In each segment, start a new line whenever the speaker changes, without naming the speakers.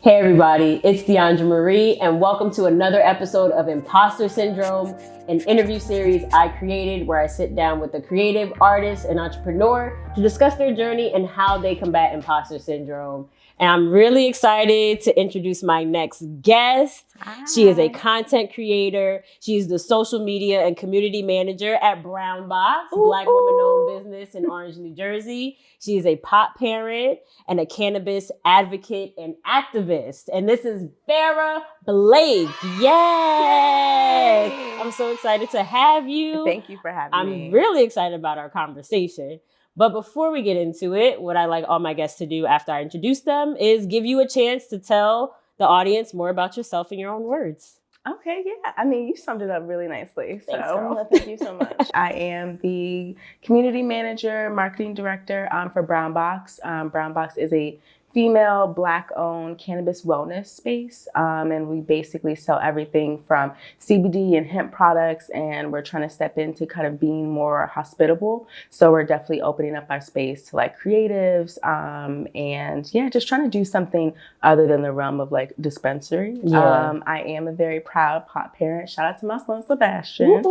Hey everybody, it's Diandra Marie and welcome to another episode of Imposter Syndrome, an interview series I created where I sit down with a creative artist and entrepreneur to discuss their journey and how they combat imposter syndrome. And I'm really excited to introduce my next guest.
Hi.
She is a content creator. She's the social media and community manager at Brown Box, Black woman-owned business in Orange, New Jersey. She is a pot parent and a cannabis advocate and activist. And this is Farrah Blake. Yes!
Yay.
I'm so excited to have you.
Thank you for having me.
I'm really excited about our conversation. But before we get into it, what I like all my guests to do after I introduce them is give you a chance to tell the audience more about yourself in your own words.
Okay, yeah. I mean, you summed it up really nicely.
Thanks, girl.
Thank you so much. I am the community manager, marketing director for Brown Box. Brown Box is a female Black-owned cannabis wellness space, and we basically sell everything from CBD and hemp products, and we're trying to step into kind of being more hospitable. So we're definitely opening up our space to like creatives, and yeah, just trying to do something other than the realm of like dispensary.
Yeah.
I am a very proud pot parent. Shout out to my son Sebastian.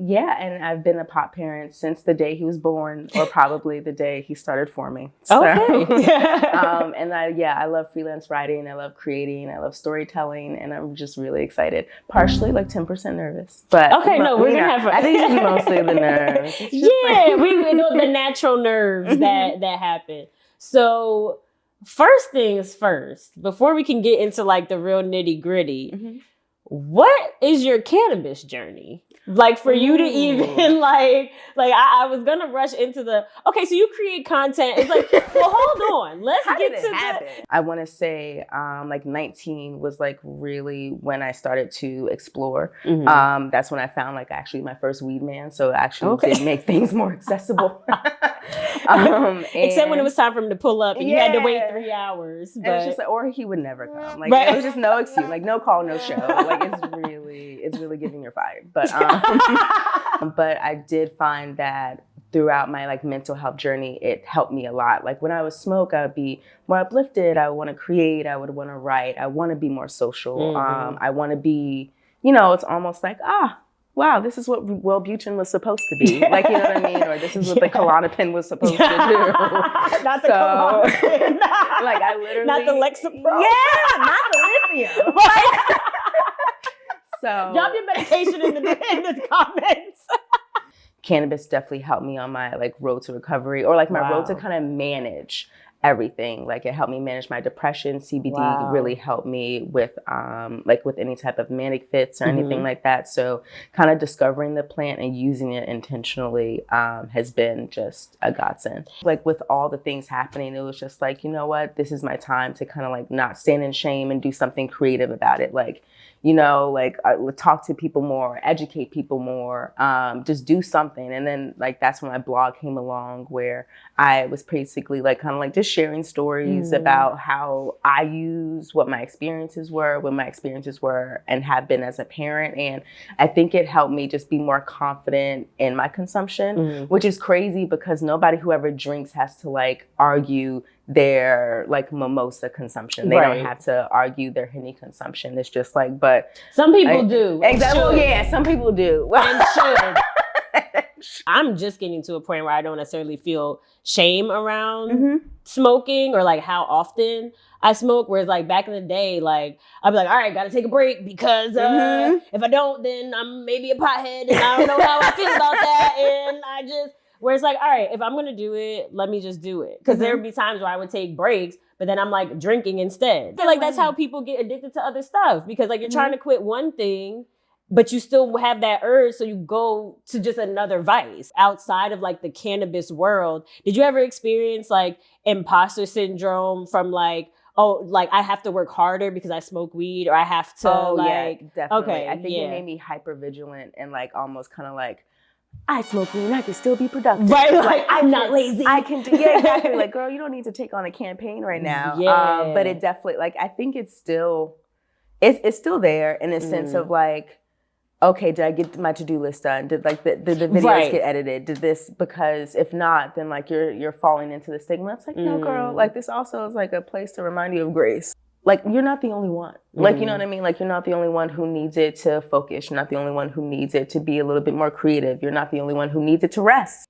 Yeah, and I've been a pot parent since the day he was born, or probably the day he started forming. So.
Okay.
And I love freelance writing. I love creating. I love storytelling, and I'm just really excited. Partially like 10% nervous, but
okay, no, we're gonna have.
I think it's mostly the nerves.
Yeah, we know the natural nerves that happen. So first things first, before we can get into like the real nitty gritty, what is your cannabis journey? Like for you to even like I was gonna rush into okay, so you create content. It's like, well, hold on. Let's get to that.
I want to say like 19 was like really when I started to explore. That's when I found like actually my first weed man. So it actually did make things more accessible.
Except when it was time for him to pull up and you had to wait 3 hours. But...
And it's just like, or he would never come. Like there was just no excuse, like no call, no show. Like it's really giving you're fired. But but I did find that throughout my like mental health journey, it helped me a lot. Like when I would smoke, I would be more uplifted. I would want to create. I would want to write. I want to be more social. I want to be, it's almost like, wow, this is what Wellbutrin was supposed to be. Like, you know what I mean? Or this is what the Klonopin was supposed to do.
Not the Klonopin.
Like I literally.
Not the Lexapro.
Yeah, not the lithium. So
drop your medication in the comments.
Cannabis definitely helped me on my like road to recovery, or like my road to kind of manage everything. Like it helped me manage my depression. CBD really helped me with like with any type of manic fits or anything like that. So kind of discovering the plant and using it intentionally has been just a godsend. Like with all the things happening, it was just like, you know what, this is my time to kind of like not stand in shame and do something creative about it. Like, like talk to people more, educate people more, just do something. And then like, that's when my blog came along, where I was basically like, kind of like just sharing stories about how I use what my experiences were, and have been as a parent. And I think it helped me just be more confident in my consumption, which is crazy because nobody who ever drinks has to like argue their like mimosa consumption. They don't have to argue their Henny consumption. It's just like, but
some people do.
Exactly. Well, yeah, some people do.
And should. I'm just getting to a point where I don't necessarily feel shame around smoking or like how often I smoke. Whereas like back in the day, like I'd be like, all right, gotta take a break because if I don't, then I'm maybe a pothead and I don't know how I feel about that. And I just, where it's like, all right, if I'm going to do it, let me just do it. Because there would be times where I would take breaks, but then I'm like drinking instead. I feel like that's how people get addicted to other stuff. Because like you're trying to quit one thing, but you still have that urge. So you go to just another vice outside of like the cannabis world. Did you ever experience like imposter syndrome from like, oh, like I have to work harder because I smoke weed, or I have to
yeah, definitely.
Okay,
I think it made me hyper vigilant and like almost kind of like, I smoke weed and I can still be productive.
Right, like I'm not lazy.
I can do, yeah, exactly. Like, girl, you don't need to take on a campaign right now.
Yeah.
But it definitely, like, I think it's still there in a sense of like, okay, did I get my to-do list done? Did like the videos get edited? Did this, because if not, then like you're falling into the stigma. It's like, no, girl, like this also is like a place to remind you of grace. Like, you're not the only one. Like, you know what I mean? Like, you're not the only one who needs it to focus. You're not the only one who needs it to be a little bit more creative. You're not the only one who needs it to rest.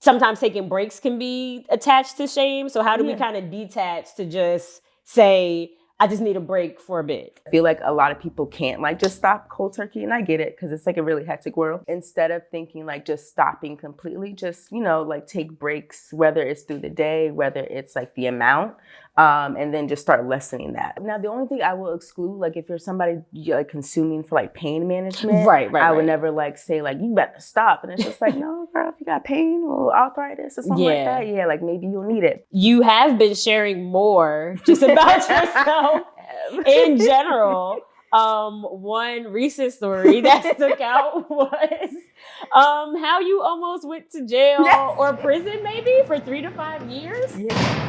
Sometimes taking breaks can be attached to shame. So how do we kind of detach to just say, I just need a break for a bit?
I feel like a lot of people can't like just stop cold turkey, and I get it because it's like a really hectic world. Instead of thinking like just stopping completely, just, you know, like take breaks, whether it's through the day, whether it's like the amount, and then just start lessening that. Now, the only thing I will exclude, like if you're somebody like consuming for like pain management, I would never like say like, you better stop. And it's just like, no, girl, if you got pain or arthritis or something like that, like maybe you'll need it.
You have been sharing more just about yourself in general. One recent story that stuck out was how you almost went to jail or prison maybe for 3 to 5 years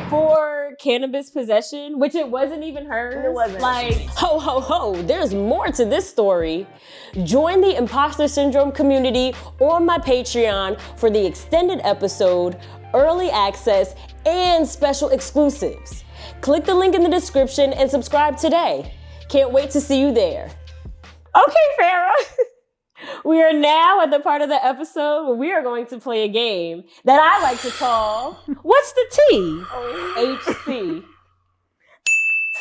for cannabis possession, which it wasn't even hers.
It wasn't.
Like, ho, ho, ho, there's more to this story. Join the Imposter Syndrome community on my Patreon for the extended episode, early access, and special exclusives. Click the link in the description and subscribe today. Can't wait to see you there. Okay, Farrah. We are now at the part of the episode where we are going to play a game that I like to call, what's the T? HC.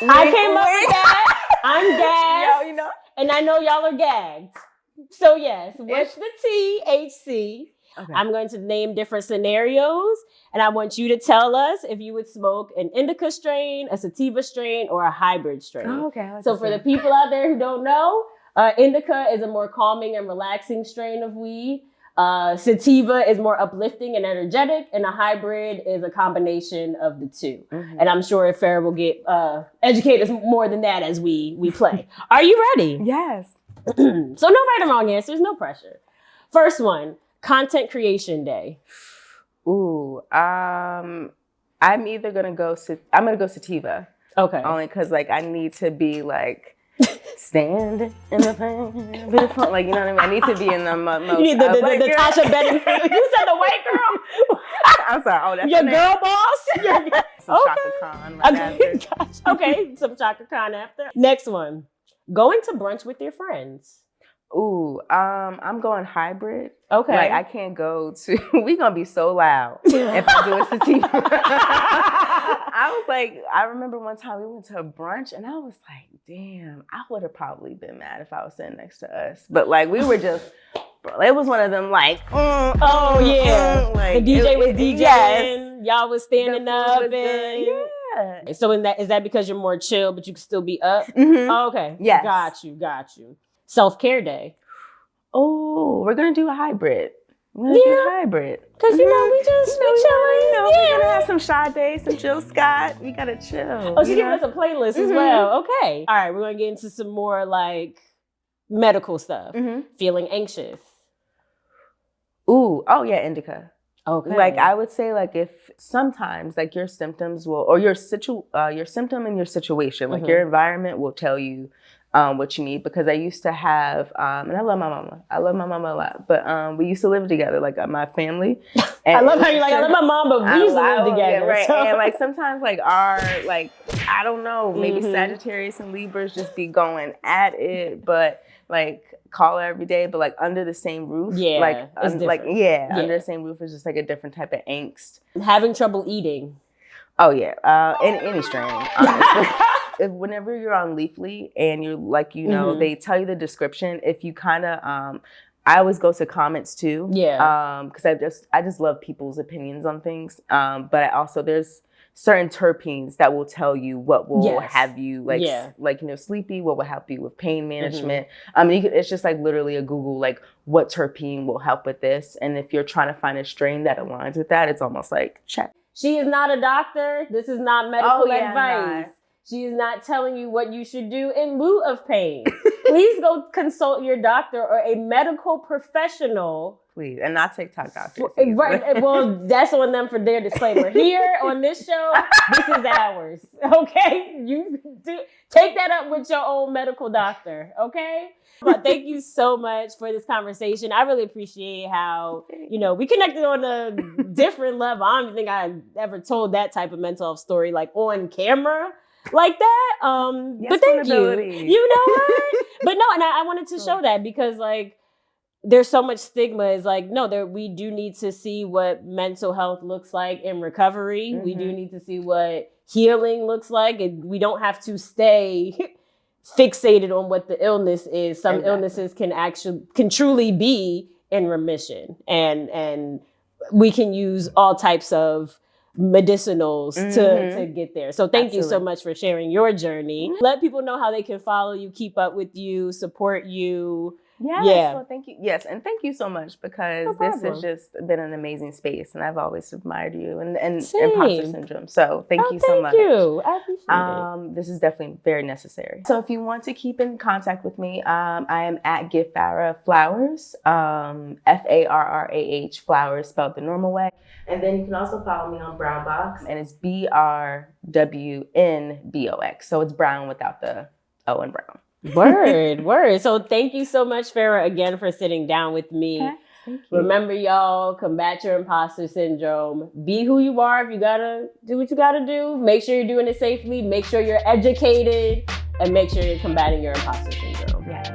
I came up with that. I'm gagged.
You know.
And I know y'all are gagged. So yes, what's the T? HC. Okay. I'm going to name different scenarios, and I want you to tell us if you would smoke an indica strain, a sativa strain, or a hybrid strain.
Oh, okay.
So for the people out there who don't know, indica is a more calming and relaxing strain of weed. Sativa is more uplifting and energetic, and a hybrid is a combination of the two. And I'm sure if Farrah will get educate us more than that as we play. Are you ready?
Yes.
So no right or wrong answers, no pressure. First one. Content creation day.
Ooh, I'm either gonna go. I'm gonna go sativa.
Okay.
Only because like I need to be like stand in the pain, like you know what I mean. I need to be in the most.
You need the Tasha Bedingfield. You said the white girl.
I'm sorry. Oh, that's
your girl boss.
Some Chaka Khan right after.
Gotcha. Okay, some Chaka Khan after. Next one. Going to brunch with your friends.
Ooh, I'm going hybrid.
Okay.
Like I can't go to, we gonna be so loud if I do a sativa. I was like, I remember one time we went to a brunch and I was like, damn, I would have probably been mad if I was sitting next to us. But like we were just, it was one of them like,
like the DJ was DJing, y'all was standing up and So is that because you're more chill, but you can still be up? Oh, okay.
Yes.
Got you. Self-care day.
Oh, we're gonna do a hybrid. We're gonna do a hybrid.
Because we just chilling.
We're gonna have some Sade, some Jill Scott. We gotta chill.
Oh, she's giving us a playlist as well. Okay. All right, we're gonna get into some more like medical stuff. Feeling anxious.
Ooh, oh yeah, indica.
Okay.
Like I would say, like if sometimes like your symptoms will, or your symptom and your situation, like your environment will tell you what you need. Because I used to have, and I love my mama. I love my mama a lot. But we used to live together, like my family. And
I love how you're like, I love my mom, but we used to live together.
Right.
So.
And like sometimes like I don't know, maybe Sagittarius and Libras just be going at it, but like call her every day, but like under the same roof.
Yeah.
Like under the same roof is just like a different type of angst.
Having trouble eating.
Oh yeah. In any strain, honestly. Whenever you're on Leafly and you're like, you know, they tell you the description. If you kind of, I always go to comments too. Yeah. Because I just love people's opinions on things. But I also, there's certain terpenes that will tell you what will have you like, you know, sleepy, what will help you with pain management. It's just like literally a Google, like what terpene will help with this. And if you're trying to find a strain that aligns with that, it's almost like check.
She is not a doctor. This is not medical advice. She is not telling you what you should do in lieu of pain. Please go consult your doctor or a medical professional.
Please, and not TikTok doctors.
Right. Well, that's on them for their disclaimer. Here on this show, this is ours. Okay? You take that up with your own medical doctor. Okay? But thank you so much for this conversation. I really appreciate how, we connected on a different level. I don't even think I ever told that type of mental health story like on camera like that. But thank you. You know what? But no, and I wanted to show that because like, there's so much stigma. Is like, no, we do need to see what mental health looks like in recovery. We do need to see what healing looks like. And we don't have to stay fixated on what the illness is. Some illnesses can truly be in remission. And we can use all types of medicinals to get there. So thank you so much for sharing your journey. Let people know how they can follow you, keep up with you, support you.
Yes, yeah. Well, thank you. Yes, and thank you so much because this has just been an amazing space, and I've always admired you and imposter syndrome. So thank you so much.
Thank you. I appreciate it.
This is definitely very necessary. So if you want to keep in contact with me, I am at Give Farrah Flowers, FARRAH Flowers spelled the normal way. And then you can also follow me on Brown Box, and it's BRWNBOX. So it's brown without the O in brown.
Word. So thank you so much, Farrah, again for sitting down with me.
Okay, thank you.
Remember, y'all, combat your imposter syndrome. Be who you are. If you gotta do what you gotta do, make sure you're doing it safely. Make sure you're educated, and make sure you're combating your imposter syndrome.
Yes.